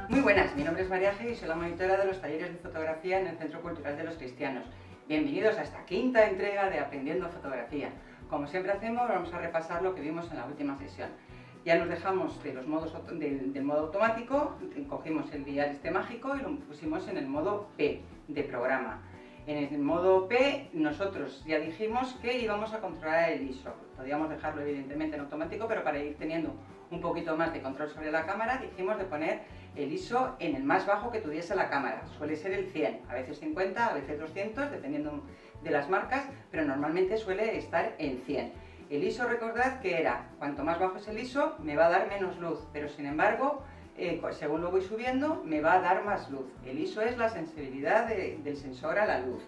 Muy buenas, mi nombre es María G y soy la monitora de los talleres de fotografía en el Centro Cultural de los Cristianos. Bienvenidos a esta quinta entrega de Aprendiendo Fotografía. Como siempre hacemos, vamos a repasar lo que vimos en la última sesión. Ya nos dejamos de los modos del modo automático, cogimos el dial este mágico y lo pusimos en el modo P de programa. En el modo P nosotros ya dijimos que íbamos a controlar el ISO. Podíamos dejarlo evidentemente en automático, pero para ir teniendo un poquito más de control sobre la cámara dijimos de poner el ISO en el más bajo que tuviese la cámara. Suele ser el 100, a veces 50, a veces 200, dependiendo de las marcas, pero normalmente suele estar en 100. El ISO, recordad que era, cuanto más bajo es el ISO, me va a dar menos luz, pero sin embargo, según lo voy subiendo, me va a dar más luz. El ISO es la sensibilidad del sensor a la luz.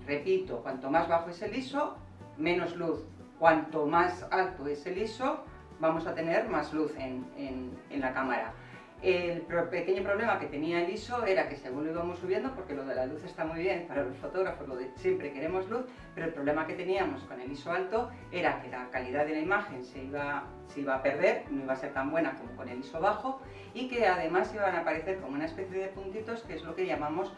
Repito, cuanto más bajo es el ISO, menos luz. Cuanto más alto es el ISO, vamos a tener más luz en la cámara. El pequeño problema que tenía el ISO era que según lo íbamos subiendo, porque lo de la luz está muy bien para los fotógrafos, lo de siempre queremos luz, pero el problema que teníamos con el ISO alto era que la calidad de la imagen se iba a perder, no iba a ser tan buena como con el ISO bajo, y que además iban a aparecer como una especie de puntitos, que es lo que llamamos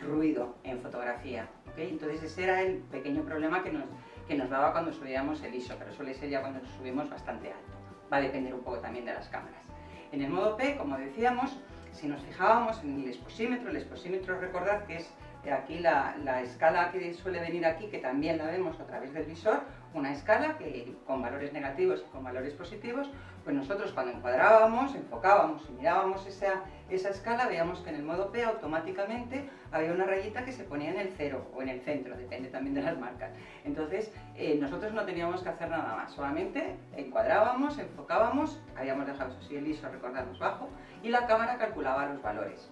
ruido en fotografía, ¿okay? Entonces ese era el pequeño problema que nos daba cuando subíamos el ISO, pero suele ser ya cuando lo subimos bastante alto. Va a depender un poco también de las cámaras. En el modo P, como decíamos, si nos fijábamos en el exposímetro recordad que es aquí la escala que suele venir aquí, que también la vemos a través del visor, una escala que con valores negativos y con valores positivos, pues nosotros cuando encuadrábamos, enfocábamos y mirábamos esa escala, veíamos que en el modo P automáticamente había una rayita que se ponía en el 0 o en el centro, depende también de las marcas. Entonces nosotros no teníamos que hacer nada más, solamente encuadrábamos, enfocábamos, habíamos dejado eso sí el ISO, recordamos, bajo, y la cámara calculaba los valores.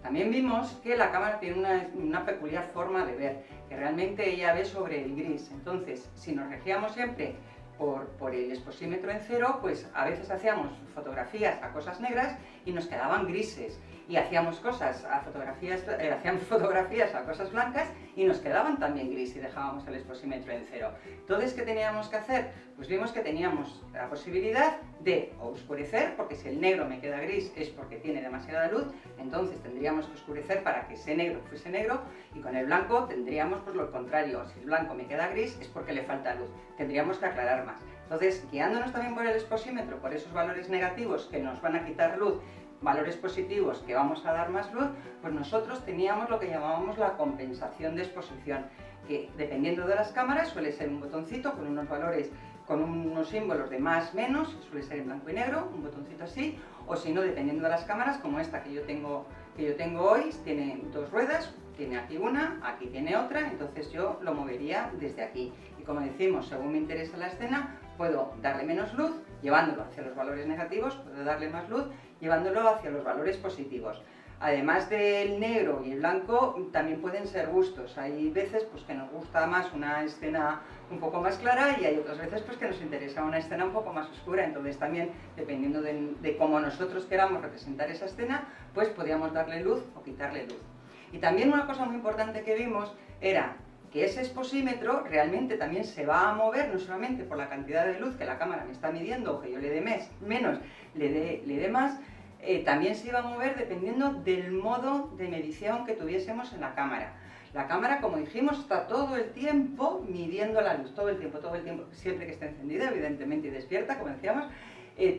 También vimos que la cámara tiene una peculiar forma de ver, que realmente ella ve sobre el gris. Entonces, si nos regíamos siempre por el exposímetro en 0, pues a veces hacíamos fotografías a cosas negras y nos quedaban grises. Y hacíamos fotografías a cosas blancas y nos quedaban también gris y dejábamos el exposímetro en 0. Entonces, ¿qué teníamos que hacer? Pues vimos que teníamos la posibilidad de oscurecer, porque si el negro me queda gris es porque tiene demasiada luz, entonces tendríamos que oscurecer para que ese negro fuese negro, y con el blanco tendríamos pues lo contrario, si el blanco me queda gris es porque le falta luz, tendríamos que aclarar más. Entonces, guiándonos también por el exposímetro, por esos valores negativos que nos van a quitar luz, valores positivos que vamos a dar más luz, pues nosotros teníamos lo que llamábamos la compensación de exposición, que dependiendo de las cámaras suele ser un botoncito con unos valores, con unos símbolos de más, menos, que suele ser en blanco y negro, un botoncito así, o si no, dependiendo de las cámaras, como esta que yo tengo hoy, tiene dos ruedas, tiene aquí una, aquí tiene otra, entonces yo lo movería desde aquí. Y como decimos, según me interesa la escena, puedo darle menos luz, llevándolo hacia los valores negativos, puedo darle más luz, llevándolo hacia los valores positivos. Además del negro y el blanco, también pueden ser gustos. Hay veces pues, que nos gusta más una escena un poco más clara y hay otras veces pues, que nos interesa una escena un poco más oscura. Entonces también, dependiendo de cómo nosotros queramos representar esa escena, pues podíamos darle luz o quitarle luz. Y también una cosa muy importante que vimos era que ese exposímetro realmente también se va a mover, no solamente por la cantidad de luz que la cámara me está midiendo, o que yo le dé menos, le dé más, también se iba a mover dependiendo del modo de medición que tuviésemos en la cámara. La cámara, como dijimos, está todo el tiempo midiendo la luz, todo el tiempo, siempre que esté encendida, evidentemente, y despierta, como decíamos,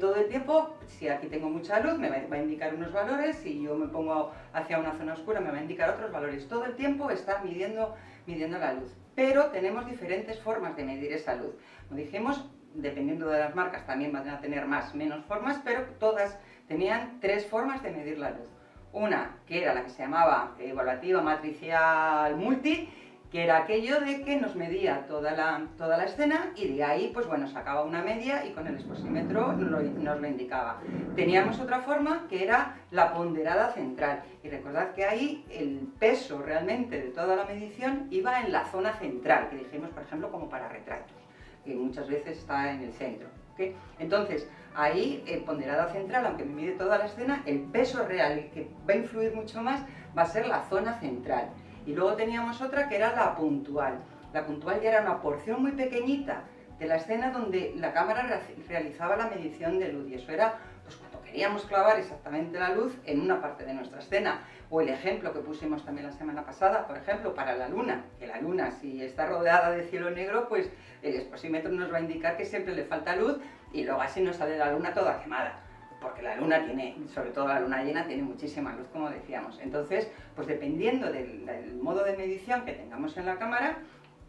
todo el tiempo. Si aquí tengo mucha luz, me va a indicar unos valores, si yo me pongo hacia una zona oscura, me va a indicar otros valores. Todo el tiempo está midiendo la luz. Pero tenemos diferentes formas de medir esa luz. Como dijimos, dependiendo de las marcas, también van a tener más, menos formas, pero todas tenían tres formas de medir la luz. Una, que era la que se llamaba evaluativa matricial multi, que era aquello de que nos medía toda la escena y de ahí, pues bueno, sacaba una media y con el exposímetro nos lo indicaba. Teníamos otra forma que era la ponderada central, y recordad que ahí el peso realmente de toda la medición iba en la zona central, que dijimos, por ejemplo, como para retratos, que muchas veces está en el centro. ¿Okay? Entonces, ahí, ponderada central, aunque me mide toda la escena, el peso real, el que va a influir mucho más, va a ser la zona central. Y luego teníamos otra que era la puntual. La puntual ya era una porción muy pequeñita de la escena donde la cámara realizaba la medición de luz, y eso era pues, cuando queríamos clavar exactamente la luz en una parte de nuestra escena. O el ejemplo que pusimos también la semana pasada, por ejemplo, para la luna, que la luna si está rodeada de cielo negro, pues el exposímetro nos va a indicar que siempre le falta luz y luego así nos sale la luna toda quemada. Porque la luna tiene, sobre todo la luna llena, tiene muchísima luz, como decíamos. Entonces, pues dependiendo del modo de medición que tengamos en la cámara,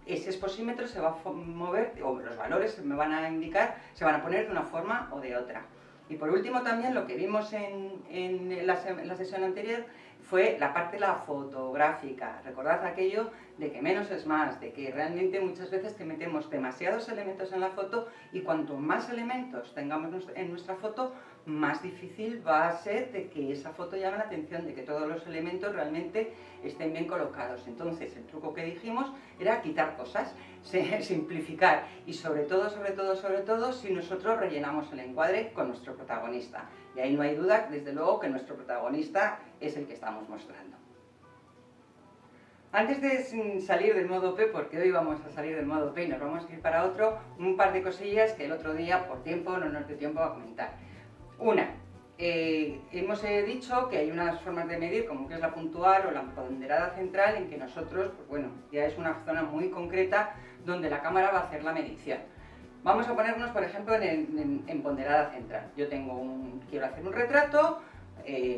ese exposímetro se va a mover, o los valores me van a indicar, se van a poner de una forma o de otra. Y por último también lo que vimos en la sesión anterior fue la parte de la fotográfica. Recordad aquello de que menos es más, de que realmente muchas veces que metemos demasiados elementos en la foto y cuanto más elementos tengamos en nuestra foto, más difícil va a ser de que esa foto llame la atención, de que todos los elementos realmente estén bien colocados. Entonces el truco que dijimos era quitar cosas, simplificar y sobre todo si nosotros rellenamos el encuadre con nuestro protagonista. Y ahí no hay duda, desde luego, que nuestro protagonista es el que estamos mostrando. Antes de salir del modo P, porque hoy vamos a salir del modo P y nos vamos a ir para otro, un par de cosillas que el otro día por tiempo no nos dio tiempo a comentar. Una, hemos dicho que hay unas formas de medir, como que es la puntual o la ponderada central, en que nosotros, pues bueno, ya es una zona muy concreta donde la cámara va a hacer la medición. Vamos a ponernos, por ejemplo, en ponderada central. Yo quiero hacer un retrato,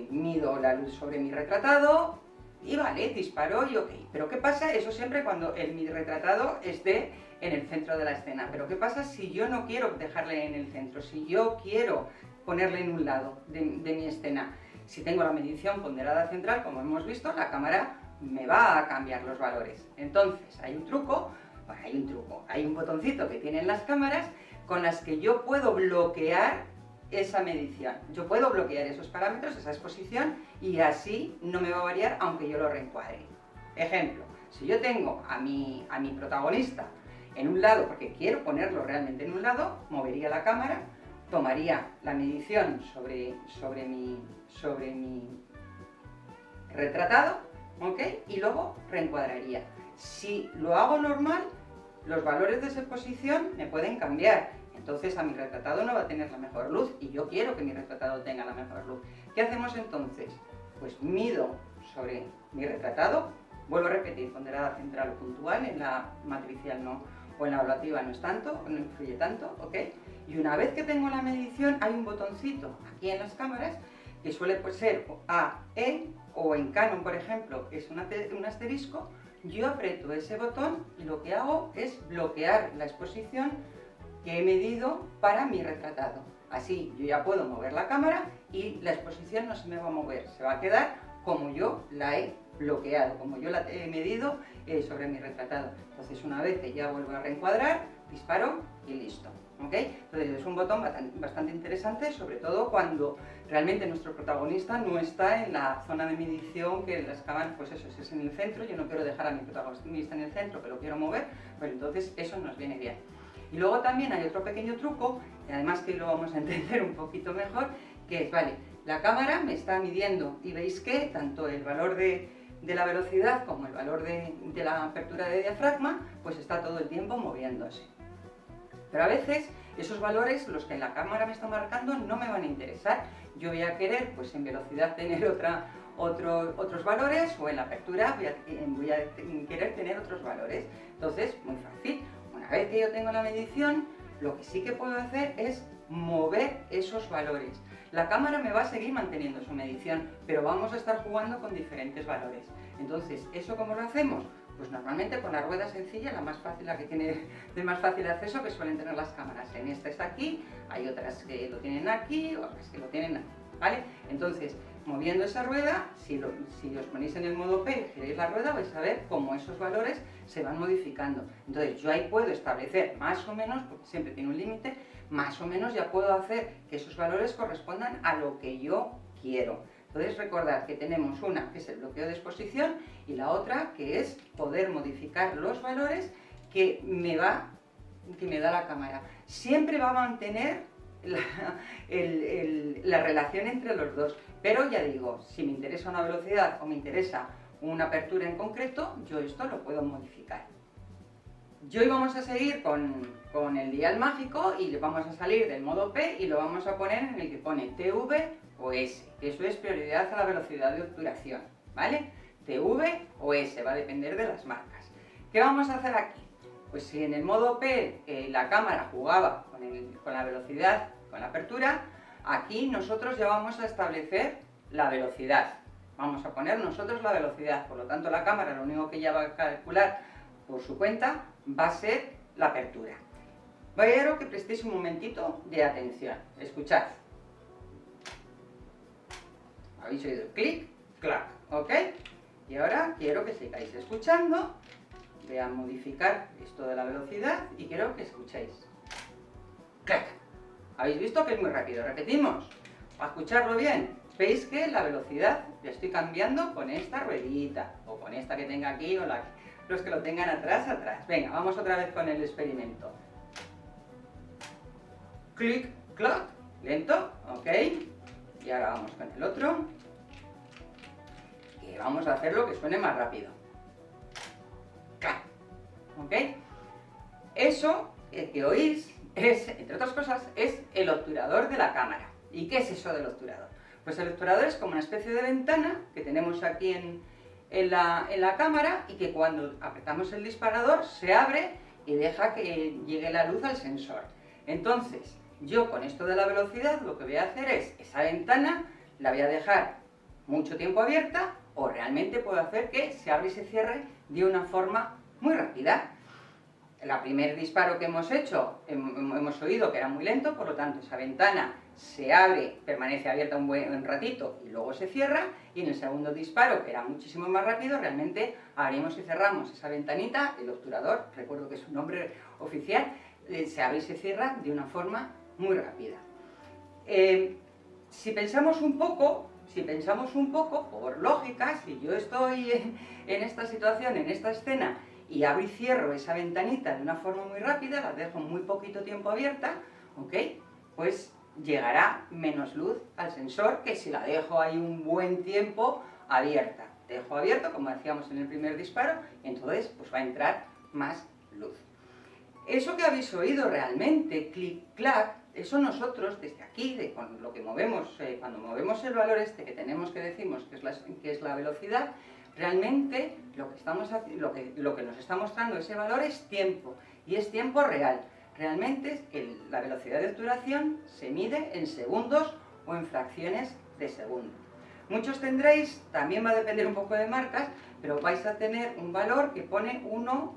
mido la luz sobre mi retratado y vale, disparo y ok. Pero ¿qué pasa? Eso siempre cuando mi retratado esté en el centro de la escena. Pero ¿qué pasa si yo no quiero dejarle en el centro? Si yo quiero ponerle en un lado de mi escena. Si tengo la medición ponderada central, como hemos visto, la cámara me va a cambiar los valores. Entonces, hay un truco, hay un botoncito que tienen las cámaras con las que yo puedo bloquear esa medición. Yo puedo bloquear esos parámetros, esa exposición, y así no me va a variar aunque yo lo reencuadre. Ejemplo, si yo tengo a mi protagonista en un lado, porque quiero ponerlo realmente en un lado, movería la cámara, tomaría la medición sobre mi retratado, ¿ok? Y luego reencuadraría. Si lo hago normal, los valores de esa exposición me pueden cambiar. Entonces a mi retratado no va a tener la mejor luz y yo quiero que mi retratado tenga la mejor luz. ¿Qué hacemos entonces? Pues mido sobre mi retratado, vuelvo a repetir, ponderada central o puntual, en la matricial no, o en la evaluativa no es tanto, no influye tanto, ¿ok? Y una vez que tengo la medición hay un botoncito aquí en las cámaras que suele ser AE o en Canon, por ejemplo, es un asterisco. Yo aprieto ese botón y lo que hago es bloquear la exposición que he medido para mi retratado. Así yo ya puedo mover la cámara y la exposición no se me va a mover, se va a quedar como yo la he bloqueado, como yo la he medido sobre mi retratado. Entonces una vez que ya vuelvo a reencuadrar, disparo y listo. ¿Okay? Entonces es un botón bastante interesante, sobre todo cuando realmente nuestro protagonista no está en la zona de medición, que las cámaras, pues eso, si es en el centro, yo no quiero dejar a mi protagonista en el centro, que lo quiero mover, pues entonces eso nos viene bien. Y luego también hay otro pequeño truco, y además que lo vamos a entender un poquito mejor, que es, vale, la cámara me está midiendo y veis que tanto el valor de la velocidad como el valor de la apertura de diafragma, pues está todo el tiempo moviéndose. Pero a veces esos valores, los que en la cámara me está marcando, no me van a interesar. Yo voy a querer, pues en velocidad tener otros valores, o en la apertura voy a querer tener otros valores. Entonces, muy fácil. Una vez que yo tengo la medición, lo que sí que puedo hacer es mover esos valores. La cámara me va a seguir manteniendo su medición, pero vamos a estar jugando con diferentes valores. Entonces, ¿eso cómo lo hacemos? Pues normalmente con la rueda sencilla, la más fácil, la que tiene de más fácil acceso, que suelen tener las cámaras. En esta está aquí, hay otras que lo tienen aquí, otras que lo tienen aquí, ¿vale? Entonces, moviendo esa rueda, si os ponéis en el modo P y giráis la rueda, vais a ver cómo esos valores se van modificando. Entonces, yo ahí puedo establecer más o menos, porque siempre tiene un límite, más o menos ya puedo hacer que esos valores correspondan a lo que yo quiero. Entonces recordad que tenemos una que es el bloqueo de exposición y la otra que es poder modificar los valores que me da la cámara. Siempre va a mantener la relación entre los dos, pero ya digo, si me interesa una velocidad o me interesa una apertura en concreto, yo esto lo puedo modificar. Y hoy vamos a seguir con el dial mágico y vamos a salir del modo P y lo vamos a poner en el que pone TV o S, que eso es prioridad a la velocidad de obturación, ¿vale? TV o S, va a depender de las marcas. ¿Qué vamos a hacer aquí? Pues si en el modo P la cámara jugaba con la velocidad, con la apertura, aquí nosotros ya vamos a establecer la velocidad. Vamos a poner nosotros la velocidad, por lo tanto la cámara lo único que ya va a calcular por su cuenta va a ser la apertura. Quiero que prestéis un momentito de atención. Escuchad. ¿Habéis oído? Clic, clac, ¿ok? Y ahora quiero que sigáis escuchando. Voy a modificar esto de la velocidad y quiero que escuchéis. ¡Clac! ¿Habéis visto que es muy rápido? Repetimos. Para escucharlo bien, veis que la velocidad la estoy cambiando con esta ruedita, o con esta que tenga aquí, o los que lo tengan atrás, atrás. Venga, vamos otra vez con el experimento. Clic, clac, lento, ok. Y ahora vamos con el otro. Y vamos a hacerlo que suene más rápido. Clac, ok. Eso que oís es, entre otras cosas, es el obturador de la cámara. ¿Y qué es eso del obturador? Pues el obturador es como una especie de ventana que tenemos aquí en la cámara y que cuando apretamos el disparador se abre y deja que llegue la luz al sensor. Entonces, yo con esto de la velocidad lo que voy a hacer es, esa ventana la voy a dejar mucho tiempo abierta o realmente puedo hacer que se abra y se cierre de una forma muy rápida. El primer disparo que hemos hecho, hemos oído que era muy lento, por lo tanto esa ventana se abre, permanece abierta un buen ratito y luego se cierra, y en el segundo disparo, que era muchísimo más rápido, realmente abrimos y cerramos esa ventanita, el obturador, recuerdo que es su nombre oficial, se abre y se cierra de una forma muy rápida. Si pensamos un poco, por lógica, si yo estoy en esta situación, en esta escena, y abro y cierro esa ventanita de una forma muy rápida, la dejo muy poquito tiempo abierta, ¿ok? Pues llegará menos luz al sensor que si la dejo ahí un buen tiempo abierta. Dejo abierto, como decíamos en el primer disparo, y entonces pues va a entrar más luz. Eso que habéis oído realmente, clic-clac, eso nosotros desde aquí, con lo que movemos, cuando movemos el valor este que tenemos que decimos que es la velocidad, realmente lo que nos está mostrando ese valor es tiempo, y es tiempo real. Realmente la velocidad de obturación se mide en segundos o en fracciones de segundo. Muchos tendréis, también va a depender un poco de marcas, pero vais a tener un valor que pone 1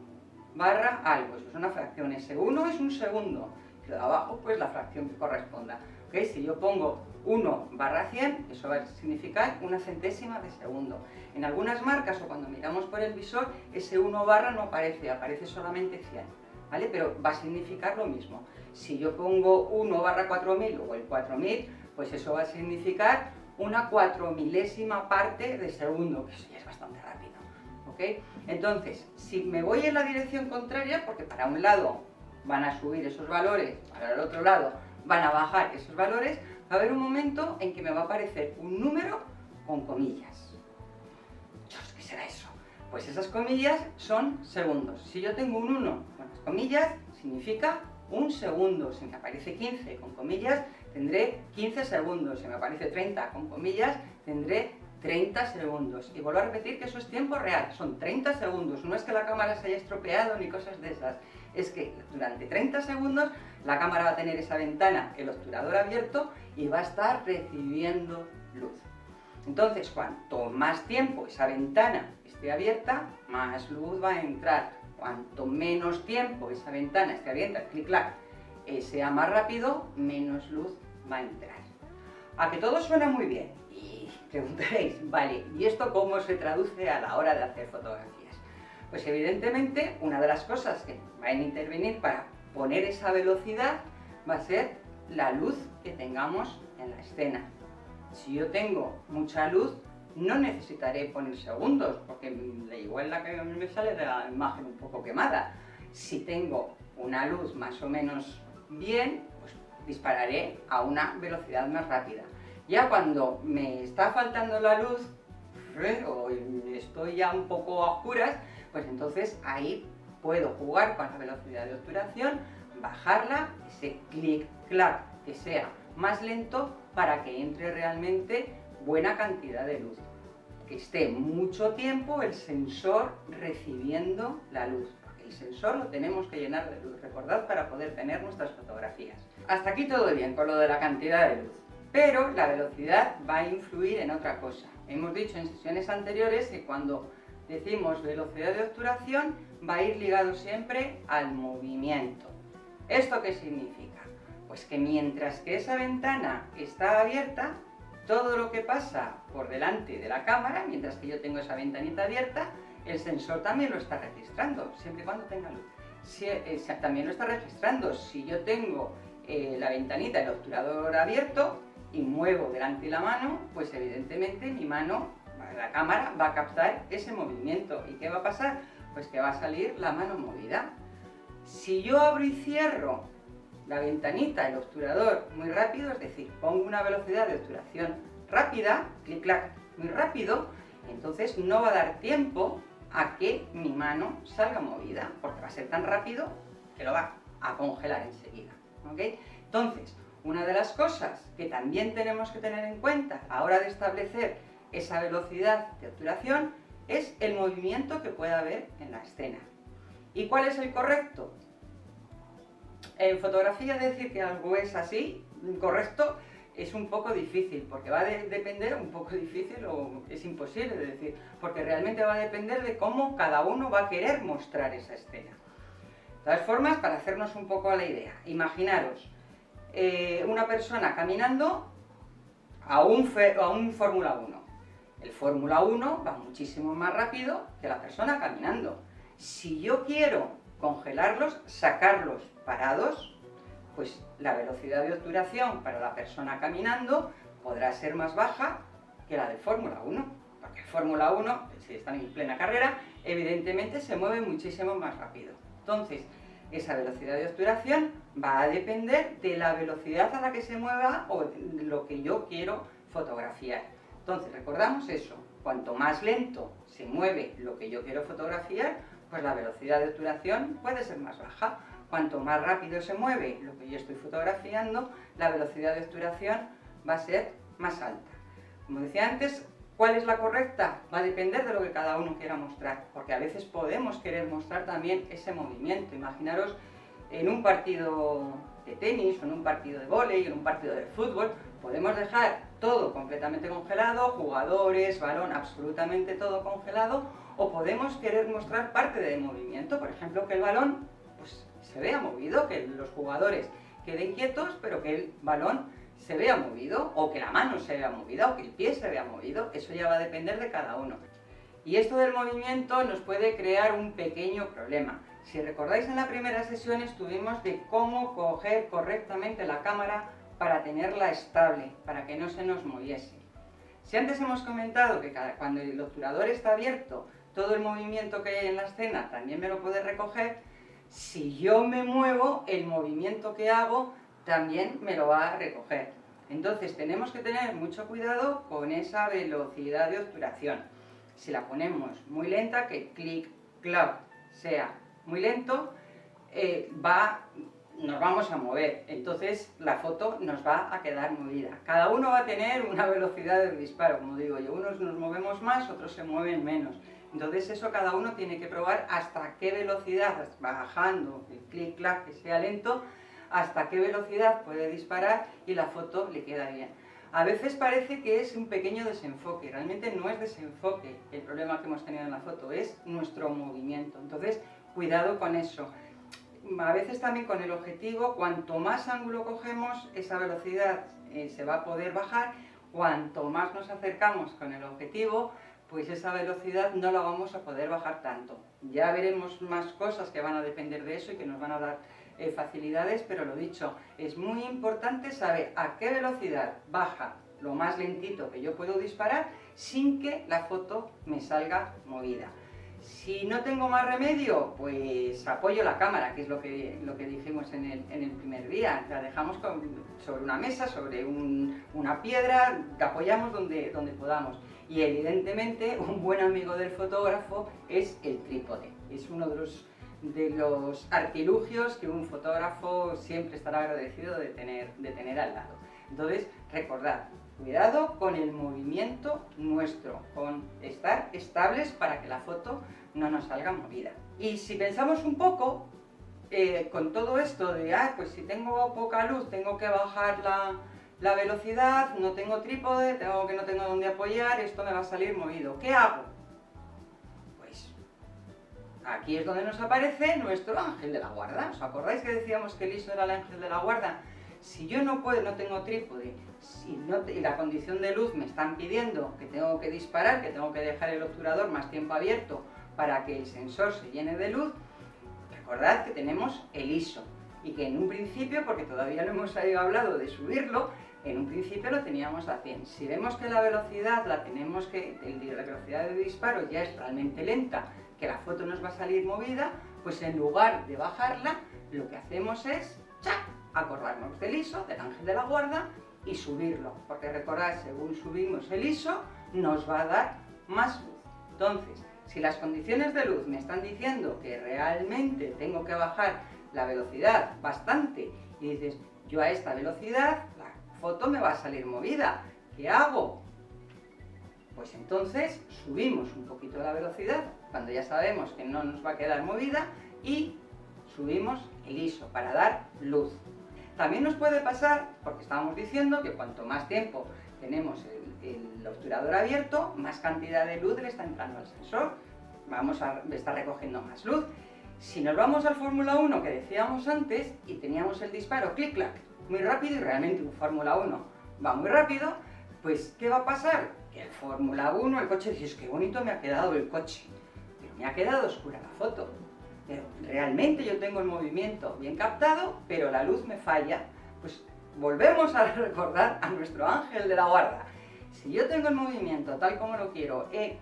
barra algo, eso es una fracción, ese 1 es un segundo, y de abajo pues la fracción que corresponda. ¿Okay? Si yo pongo 1 barra 100, eso va a significar una centésima de segundo. En algunas marcas o cuando miramos por el visor, ese 1 barra no aparece, aparece solamente 100, ¿vale? Pero va a significar lo mismo. Si yo pongo 1 barra 4000 o el 4000, pues eso va a significar una 4000ª parte de segundo, que eso ya es bastante rápido, ¿ok? Entonces, si me voy en la dirección contraria, porque para un lado van a subir esos valores, para el otro lado van a bajar esos valores, va a haber un momento en que me va a aparecer un número con comillas. Dios, ¿qué será eso? Pues esas comillas son segundos. Si yo tengo un 1 con las comillas, significa un segundo. Si me aparece 15 con comillas, tendré 15 segundos. Si me aparece 30 con comillas, tendré 30 segundos. Y vuelvo a repetir que eso es tiempo real, son 30 segundos. No es que la cámara se haya estropeado ni cosas de esas. Es que durante 30 segundos la cámara va a tener esa ventana, el obturador abierto, y va a estar recibiendo luz. Entonces, cuanto más tiempo esa ventana esté abierta, más luz va a entrar. Cuanto menos tiempo esa ventana esté abierta, clic-clac, sea más rápido, menos luz va a entrar. A que todo suena muy bien. Y preguntaréis, vale, ¿y esto cómo se traduce a la hora de hacer fotografías? Pues evidentemente, una de las cosas que van a intervenir para poner esa velocidad va a ser la luz que tengamos en la escena. Si yo tengo mucha luz, no necesitaré poner segundos, porque igual la que me sale de la imagen un poco quemada. Si tengo una luz más o menos bien, pues dispararé a una velocidad más rápida. Ya cuando me está faltando la luz, o estoy ya un poco a oscuras, pues entonces ahí puedo jugar con la velocidad de obturación, bajarla, ese clic-clac que sea más lento para que entre realmente buena cantidad de luz. Que esté mucho tiempo el sensor recibiendo la luz. Porque el sensor lo tenemos que llenar de luz, recordad, para poder tener nuestras fotografías. Hasta aquí todo bien con lo de la cantidad de luz. Pero la velocidad va a influir en otra cosa. Hemos dicho en sesiones anteriores que cuando decimos velocidad de obturación va a ir ligado siempre al movimiento. ¿Esto qué significa? Pues que mientras que esa ventana está abierta, todo lo que pasa por delante de la cámara, mientras que yo tengo esa ventanita abierta, el sensor también lo está registrando, siempre y cuando tenga luz. También lo está registrando. Si yo tengo la ventanita, el obturador abierto, y muevo delante la mano, pues evidentemente mi mano, la cámara, va a captar ese movimiento. ¿Y qué va a pasar? Pues que va a salir la mano movida. Si yo abro y cierro la ventanita, el obturador, muy rápido, es decir, pongo una velocidad de obturación rápida, clic-clac, muy rápido, entonces no va a dar tiempo a que mi mano salga movida, porque va a ser tan rápido que lo va a congelar enseguida. ¿Okay? Entonces, una de las cosas que también tenemos que tener en cuenta a la hora de establecer esa velocidad de obturación es el movimiento que pueda haber en la escena. ¿Y cuál es el correcto? En fotografía decir que algo es así, correcto, es un poco difícil, porque va a depender, un poco difícil o es imposible de decir, porque realmente va a depender de cómo cada uno va a querer mostrar esa escena. De todas formas, para hacernos un poco a la idea, imaginaros una persona caminando a un Fórmula 1. El Fórmula 1 va muchísimo más rápido que la persona caminando. Si yo quiero congelarlos, sacarlos parados, pues la velocidad de obturación para la persona caminando podrá ser más baja que la del Fórmula 1, porque el Fórmula 1, si están en plena carrera, evidentemente se mueve muchísimo más rápido. Entonces, esa velocidad de obturación va a depender de la velocidad a la que se mueva o de lo que yo quiero fotografiar. Entonces, recordamos eso, cuanto más lento se mueve lo que yo quiero fotografiar, pues la velocidad de obturación puede ser más baja. Cuanto más rápido se mueve lo que yo estoy fotografiando, la velocidad de obturación va a ser más alta. Como decía antes, ¿cuál es la correcta? Va a depender de lo que cada uno quiera mostrar, porque a veces podemos querer mostrar también ese movimiento. Imaginaros en un partido de tenis, o en un partido de vóley, en un partido de fútbol, podemos dejar todo completamente congelado, jugadores, balón, absolutamente todo congelado, o podemos querer mostrar parte del movimiento, por ejemplo, que el balón pues, se vea movido, que los jugadores queden quietos, pero que el balón se vea movido, o que la mano se vea movida, o que el pie se vea movido. Eso ya va a depender de cada uno. Y esto del movimiento nos puede crear un pequeño problema. Si recordáis, en la primera sesión estuvimos de cómo coger correctamente la cámara para tenerla estable, para que no se nos moviese. Si antes hemos comentado que cuando el obturador está abierto, todo el movimiento que hay en la escena también me lo puede recoger, si yo me muevo, el movimiento que hago también me lo va a recoger. Entonces tenemos que tener mucho cuidado con esa velocidad de obturación. Si la ponemos muy lenta, que clic, clac sea muy lento, nos vamos a mover, entonces la foto nos va a quedar movida. Cada uno va a tener una velocidad de disparo, como digo yo, unos nos movemos más, otros se mueven menos. Entonces eso cada uno tiene que probar hasta qué velocidad, bajando el clic-clac que sea lento, hasta qué velocidad puede disparar y la foto le queda bien. A veces parece que es un pequeño desenfoque, realmente no es desenfoque el problema que hemos tenido en la foto, es nuestro movimiento. Entonces, cuidado con eso. A veces también con el objetivo, cuanto más ángulo cogemos, esa velocidad se va a poder bajar. Cuanto más nos acercamos con el objetivo, pues esa velocidad no la vamos a poder bajar tanto. Ya veremos más cosas que van a depender de eso y que nos van a dar facilidades, pero lo dicho, es muy importante saber a qué velocidad baja lo más lentito que yo puedo disparar sin que la foto me salga movida. Si no tengo más remedio, pues apoyo la cámara, que es lo que dijimos en el primer día. La dejamos sobre una mesa, sobre una piedra, la apoyamos donde podamos. Y evidentemente un buen amigo del fotógrafo es el trípode. Es uno de los de los artilugios que un fotógrafo siempre estará agradecido de tener al lado. Entonces, recordad, cuidado con el movimiento nuestro, con estar estables para que la foto no nos salga movida. Y si pensamos un poco, con todo esto de, pues si tengo poca luz, tengo que bajar la velocidad, no tengo trípode, no tengo dónde apoyar, esto me va a salir movido. ¿Qué hago? Pues aquí es donde nos aparece nuestro ángel de la guarda. ¿Os acordáis que decíamos que el ISO era el ángel de la guarda? Si yo no tengo trípode, y la condición de luz me están pidiendo que tengo que disparar, que tengo que dejar el obturador más tiempo abierto para que el sensor se llene de luz, recordad que tenemos el ISO y que en un principio, porque todavía no hemos hablado de subirlo, en un principio lo teníamos a 100. Si vemos que la velocidad la velocidad de disparo ya es realmente lenta, que la foto nos va a salir movida, pues en lugar de bajarla, lo que hacemos es acordarnos del ISO, del ángel de la guarda, y subirlo, porque recordad, según subimos el ISO, nos va a dar más luz. Entonces, si las condiciones de luz me están diciendo que realmente tengo que bajar la velocidad bastante, y dices, yo a esta velocidad la foto me va a salir movida, ¿qué hago? Pues entonces subimos un poquito la velocidad, cuando ya sabemos que no nos va a quedar movida, y subimos el ISO para dar luz. También nos puede pasar, porque estábamos diciendo que cuanto más tiempo tenemos el obturador abierto, más cantidad de luz le está entrando al sensor, está recogiendo más luz. Si nos vamos al Fórmula 1 que decíamos antes y teníamos el disparo clic-clac muy rápido, y realmente un Fórmula 1 va muy rápido, pues ¿qué va a pasar? Que el Fórmula 1, el coche, dices, qué bonito me ha quedado el coche, pero me ha quedado oscura la foto. Pero realmente yo tengo el movimiento bien captado, pero la luz me falla. Pues volvemos a recordar a nuestro ángel de la guarda. Si yo tengo el movimiento tal como lo quiero, he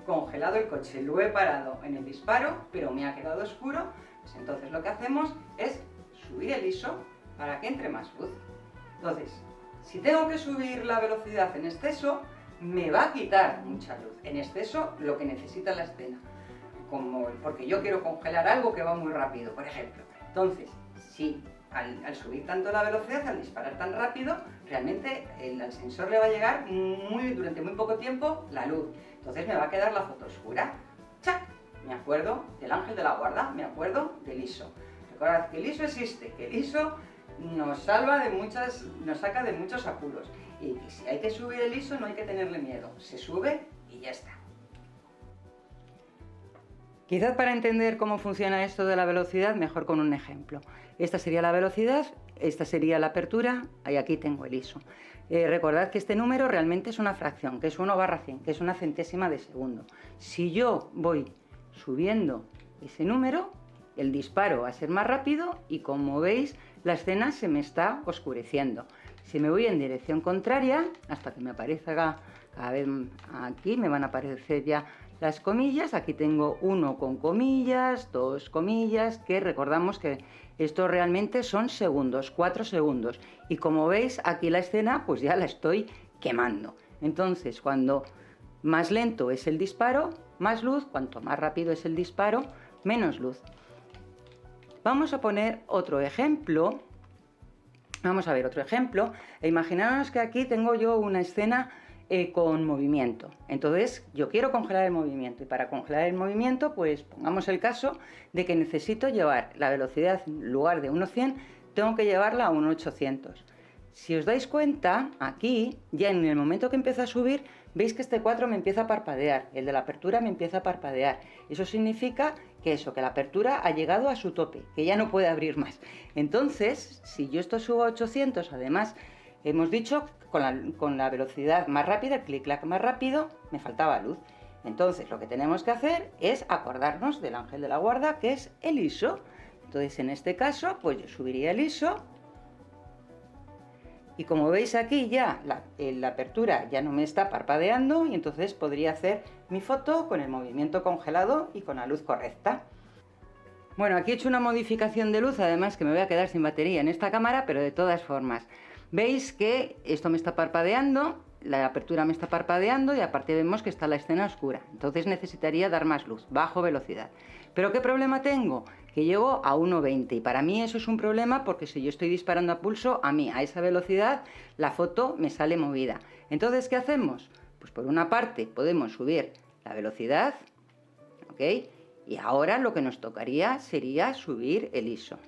congelado el coche, lo he parado en el disparo, pero me ha quedado oscuro, pues entonces lo que hacemos es subir el ISO para que entre más luz. Entonces, si tengo que subir la velocidad en exceso, me va a quitar mucha luz. En exceso, lo que necesita la escena. Porque yo quiero congelar algo que va muy rápido, por ejemplo. Entonces, si al subir tanto la velocidad, al disparar tan rápido, realmente al sensor le va a llegar durante muy poco tiempo la luz. Entonces me va a quedar la foto oscura. ¡Chac! Me acuerdo del ángel de la guarda, me acuerdo del ISO. Recordad que el ISO existe, que el ISO nos saca de muchos apuros. Y que si hay que subir el ISO no hay que tenerle miedo. Se sube y ya está. Quizás para entender cómo funciona esto de la velocidad, mejor con un ejemplo. Esta sería la velocidad, esta sería la apertura, y aquí tengo el ISO. Recordad que este número realmente es una fracción, que es 1/100, que es una centésima de segundo. Si yo voy subiendo ese número, el disparo va a ser más rápido y, como veis, la escena se me está oscureciendo. Si me voy en dirección contraria, hasta que me aparezca cada vez aquí, me van a aparecer ya las comillas. Aquí tengo 1 con comillas, 2 comillas, que recordamos que esto realmente son segundos, 4 segundos. Y como veis, aquí la escena pues ya la estoy quemando. Entonces, cuando más lento es el disparo, más luz; cuanto más rápido es el disparo, menos luz. Vamos a poner otro ejemplo. Vamos a ver otro ejemplo. Imaginaos que aquí tengo yo una escena con movimiento. Entonces yo quiero congelar el movimiento, y para congelar el movimiento, pues pongamos el caso de que necesito llevar la velocidad, en lugar de 1/100, tengo que llevarla a 1/800. Si os dais cuenta, aquí, ya en el momento que empiezo a subir, veis que este 4 me empieza a parpadear, el de la apertura me empieza a parpadear. Eso significa que la apertura ha llegado a su tope, que ya no puede abrir más. Entonces, si yo esto subo a 800, además, hemos dicho con la velocidad más rápida, el clic-clac más rápido, me faltaba luz. Entonces lo que tenemos que hacer es acordarnos del ángel de la guarda, que es el ISO. Entonces en este caso, pues yo subiría el ISO. Y como veis aquí ya la apertura ya no me está parpadeando, y entonces podría hacer mi foto con el movimiento congelado y con la luz correcta. Bueno, aquí he hecho una modificación de luz, además que me voy a quedar sin batería en esta cámara, pero de todas formas, veis que esto me está parpadeando la apertura me está parpadeando y aparte vemos que está la escena oscura. Entonces necesitaría dar más luz, bajo velocidad. ¿Pero qué problema tengo? Que llego a 1,20 y para mí eso es un problema porque si yo estoy disparando a pulso, a mí a esa velocidad la foto me sale movida. Entonces, ¿qué hacemos? Pues por una parte podemos subir la velocidad, ¿ok? Y ahora lo que nos tocaría sería subir el ISO.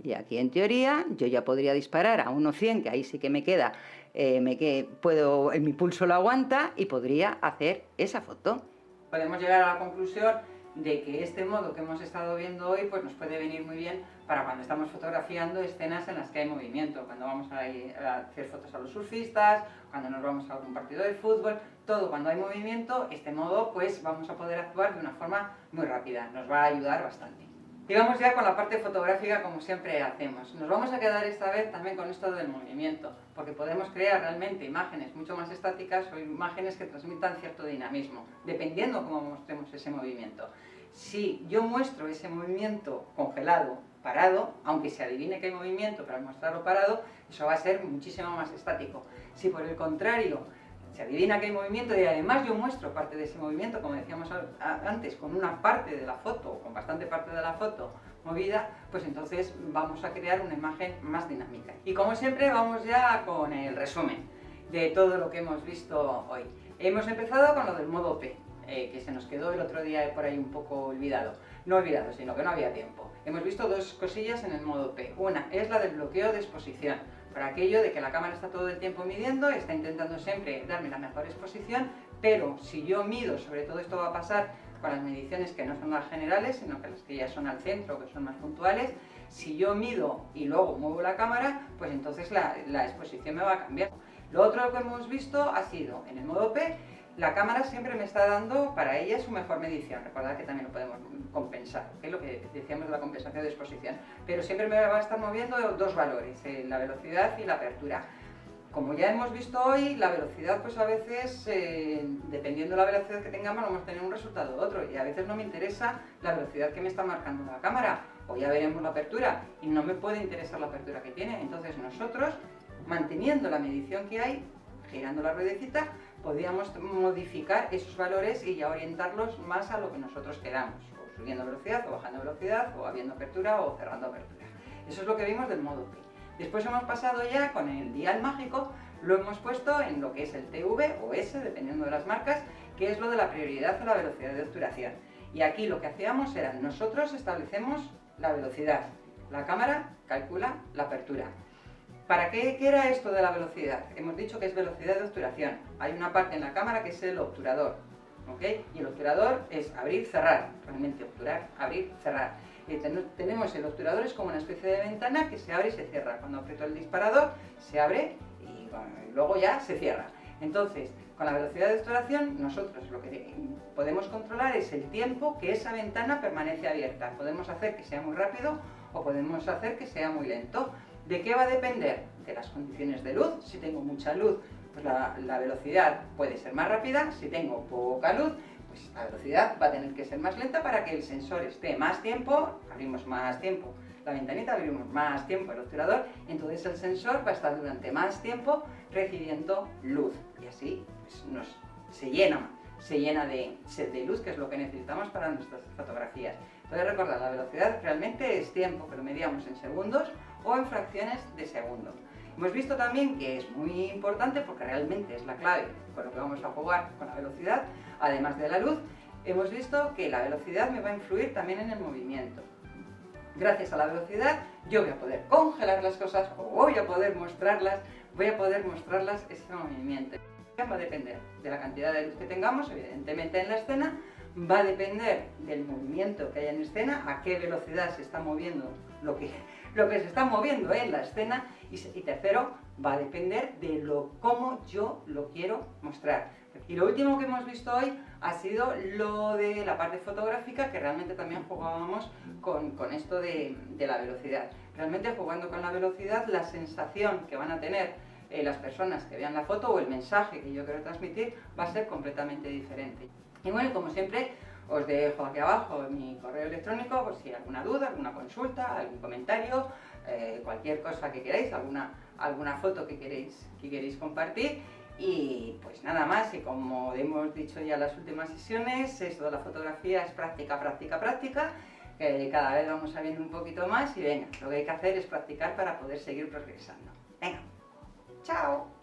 Y aquí en teoría yo ya podría disparar a 1,100, que ahí sí que me queda, mi pulso lo aguanta y podría hacer esa foto. Podemos llegar a la conclusión de que este modo que hemos estado viendo hoy pues nos puede venir muy bien para cuando estamos fotografiando escenas en las que hay movimiento, cuando vamos a hacer fotos a los surfistas, cuando nos vamos a algún partido de fútbol, todo cuando hay movimiento, este modo pues vamos a poder actuar de una forma muy rápida, nos va a ayudar bastante. Y vamos ya con la parte fotográfica como siempre hacemos. Nos vamos a quedar esta vez también con esto del movimiento, porque podemos crear realmente imágenes mucho más estáticas o imágenes que transmitan cierto dinamismo, dependiendo cómo mostremos ese movimiento. Si yo muestro ese movimiento congelado, parado, aunque se adivine que hay movimiento, pero al mostrarlo parado, eso va a ser muchísimo más estático. Si por el contrario se adivina que hay movimiento y además yo muestro parte de ese movimiento, como decíamos antes, con una parte de la foto, o con bastante parte de la foto movida, pues entonces vamos a crear una imagen más dinámica. Y como siempre vamos ya con el resumen de todo lo que hemos visto hoy. Hemos empezado con lo del modo P, que se nos quedó el otro día por ahí un poco olvidado. No olvidado, sino que no había tiempo. Hemos visto dos cosillas en el modo P. Una es la del bloqueo de exposición, por aquello de que la cámara está todo el tiempo midiendo, está intentando siempre darme la mejor exposición, pero si yo mido, sobre todo esto va a pasar con las mediciones que no son las generales, sino que las que ya son al centro, que son más puntuales, si yo mido y luego muevo la cámara, pues entonces la exposición me va a cambiar. Lo otro que hemos visto ha sido, en el modo P, la cámara siempre me está dando para ella su mejor medición. Recordad que también lo podemos compensar, que es lo que decíamos de la compensación de exposición. Pero siempre me va a estar moviendo dos valores, la velocidad y la apertura. Como ya hemos visto hoy, la velocidad pues a veces, dependiendo de la velocidad que tengamos, vamos a tener un resultado u otro. Y a veces no me interesa la velocidad que me está marcando la cámara. O ya veremos la apertura y no me puede interesar la apertura que tiene. Entonces nosotros, manteniendo la medición que hay, girando la ruedecita, podríamos modificar esos valores y ya orientarlos más a lo que nosotros queramos, o subiendo velocidad, o bajando velocidad, o abriendo apertura, o cerrando apertura. Eso es lo que vimos del modo P. Después hemos pasado ya con el dial mágico, lo hemos puesto en lo que es el TV o S, dependiendo de las marcas, que es lo de la prioridad a la velocidad de obturación. Y aquí lo que hacíamos era, nosotros establecemos la velocidad, la cámara calcula la apertura. ¿Para qué era esto de la velocidad? Hemos dicho que es velocidad de obturación. Hay una parte en la cámara que es el obturador, ¿ok? Y el obturador es abrir, cerrar, realmente obturar, abrir, cerrar. Tenemos el obturador, es como una especie de ventana que se abre y se cierra. Cuando aprieto el disparador, se abre y luego ya se cierra. Entonces, con la velocidad de obturación, nosotros lo que podemos controlar es el tiempo que esa ventana permanece abierta. Podemos hacer que sea muy rápido o podemos hacer que sea muy lento. ¿De qué va a depender? De las condiciones de luz. Si tengo mucha luz, pues la velocidad puede ser más rápida. Si tengo poca luz, pues la velocidad va a tener que ser más lenta para que el sensor esté más tiempo, abrimos más tiempo la ventanita, abrimos más tiempo el obturador, entonces el sensor va a estar durante más tiempo recibiendo luz y así pues, se llena de luz, que es lo que necesitamos para nuestras fotografías. Entonces recordad, la velocidad realmente es tiempo, que lo medíamos en segundos o en fracciones de segundo. Hemos visto también que es muy importante, porque realmente es la clave con lo que vamos a jugar con la velocidad, además de la luz, hemos visto que la velocidad me va a influir también en el movimiento. Gracias a la velocidad yo voy a poder congelar las cosas o voy a poder mostrarlas ese movimiento. Va a depender de la cantidad de luz que tengamos, evidentemente en la escena, va a depender del movimiento que haya en escena, a qué velocidad se está moviendo lo que se está moviendo en la escena y tercero, va a depender de cómo yo lo quiero mostrar. Y lo último que hemos visto hoy ha sido lo de la parte fotográfica, que realmente también jugábamos con esto de la velocidad. Realmente jugando con la velocidad, la sensación que van a tener las personas que vean la foto o el mensaje que yo quiero transmitir va a ser completamente diferente. Y bueno, como siempre, os dejo aquí abajo mi correo electrónico por si hay alguna duda, alguna consulta, algún comentario, cualquier cosa que queráis, alguna foto que queréis compartir. Y pues nada más, y como hemos dicho ya en las últimas sesiones, esto de la fotografía es práctica, práctica, práctica, que cada vez vamos sabiendo un poquito más y venga, lo que hay que hacer es practicar para poder seguir progresando. Venga, chao.